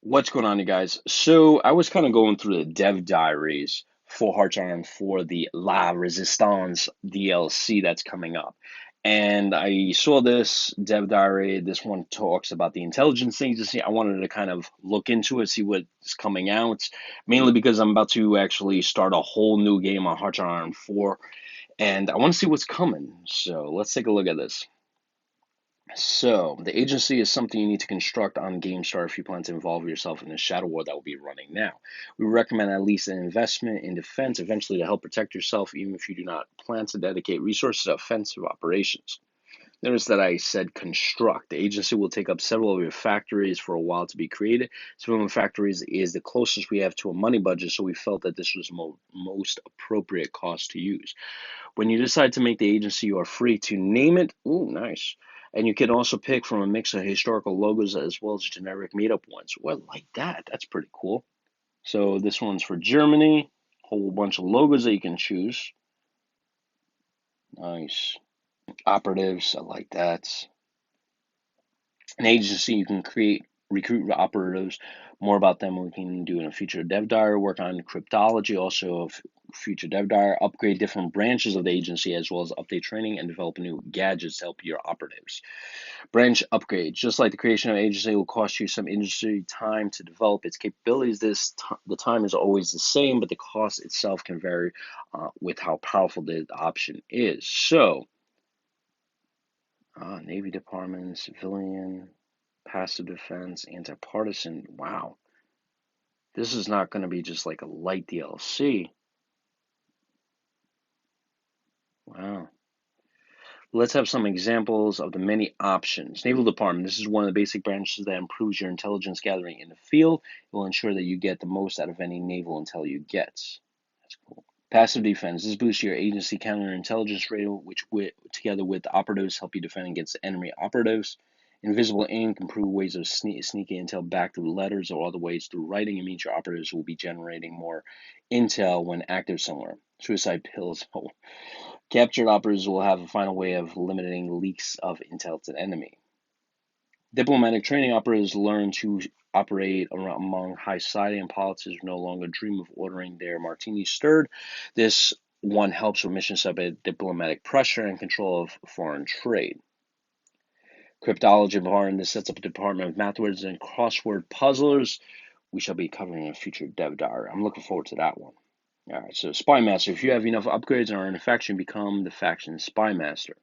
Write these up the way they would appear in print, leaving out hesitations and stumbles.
What's going on, you guys? So I was kind of going through the dev diaries for Hearts Iron for the La Resistance DLC that's coming up. And I saw this dev diary. This one talks about the intelligence agency. I wanted to kind of look into it, see what's coming out, mainly because I'm about to actually start a whole new game on Hearts Iron 4, and I want to see what's coming. So let's take a look at this. So, the agency is something you need to construct on GameStar if you plan to involve yourself in the shadow war that will be running now. We recommend at least an investment in defense eventually to help protect yourself, even if you do not plan to dedicate resources to offensive operations. Notice that I said construct. The agency will take up several of your factories for a while to be created. Civilian factories is the closest we have to a money budget, so we felt that this was most appropriate cost to use. When you decide to make the agency, you are free to name it. Ooh, nice. And you can also pick from a mix of historical logos as well as generic made up ones. Well, like that. That's pretty cool. So this one's for Germany. Whole bunch of logos that you can choose. Nice. Operatives. I like that. An agency you can recruit operatives. More about them we can do in a future dev diary. Work on cryptology, also of future dev diary. Upgrade different branches of the agency as well as update training and develop new gadgets to help your operatives. Branch upgrade, just like the creation of an agency will cost you some industry time to develop its capabilities. The time is always the same, but the cost itself can vary with how powerful the option is. So, Navy Department, civilian, passive defense, anti-partisan. Wow, this is not going to be just like a light DLC. Wow. Let's have some examples of the many options. Naval Department. This is one of the basic branches that improves your intelligence gathering in the field. It will ensure that you get the most out of any naval intel you get. That's cool. Passive defense. This boosts your agency counterintelligence radar, which together with operatives help you defend against enemy operatives. Invisible ink, improve ways of sneaking intel back through letters or other ways through writing. It means your operatives will be generating more intel when active somewhere. Suicide pills. Oh. Captured operatives will have a final way of limiting leaks of intel to the enemy. Diplomatic training operatives learn to operate among high society, and politicians no longer dream of ordering their martinis stirred. This one helps with missions such as diplomatic pressure and control of foreign trade. Cryptology department. This sets up a department of mathwords and crossword puzzlers. We shall be covering in a future dev diary. I'm looking forward to that one. All right, so Spy Master. If you have enough upgrades and are in a faction, become the faction Spy Master.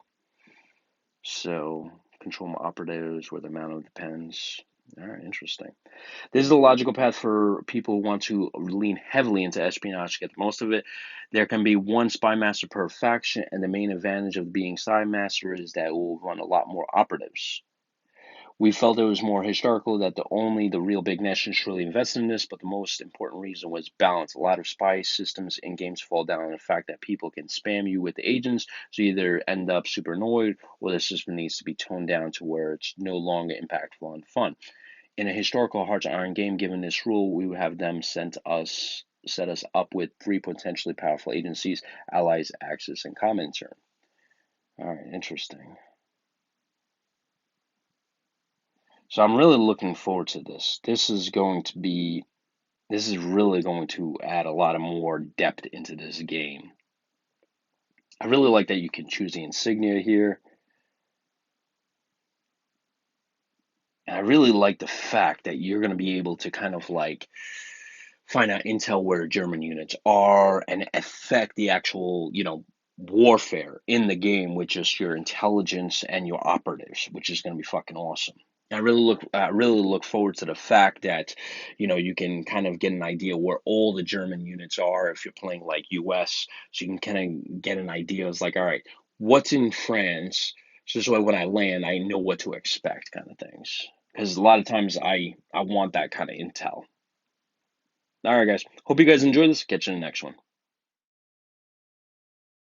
So, control my operatives where the amount depends. All right, interesting. This is the logical path for people who want to lean heavily into espionage to get the most of it. There can be one Spy Master per faction, and the main advantage of being Spy Master is that it will run a lot more operatives. We felt it was more historical that only the real big nations truly invested in this, but the most important reason was balance. A lot of spy systems in games fall down on the fact that people can spam you with agents, so you either end up super annoyed or the system needs to be toned down to where it's no longer impactful and fun. In a historical Hearts of Iron game, given this rule, we would have them set us up with three potentially powerful agencies: Allies, Axis, and Comintern. All right, interesting. So I'm really looking forward to this. This is really going to add a lot of more depth into this game. I really like that you can choose the insignia here. And I really like the fact that you're going to be able to kind of like find out intel where German units are and affect the actual, warfare in the game with just your intelligence and your operatives, which is going to be fucking awesome. I really look forward to the fact that, you can kind of get an idea where all the German units are if you're playing like US, so you can kind of get an idea. It's like, all right, what's in France? So this way, when I land, I know what to expect, kind of things. Because a lot of times I want that kind of intel. All right, guys. Hope you guys enjoy this. Catch you in the next one.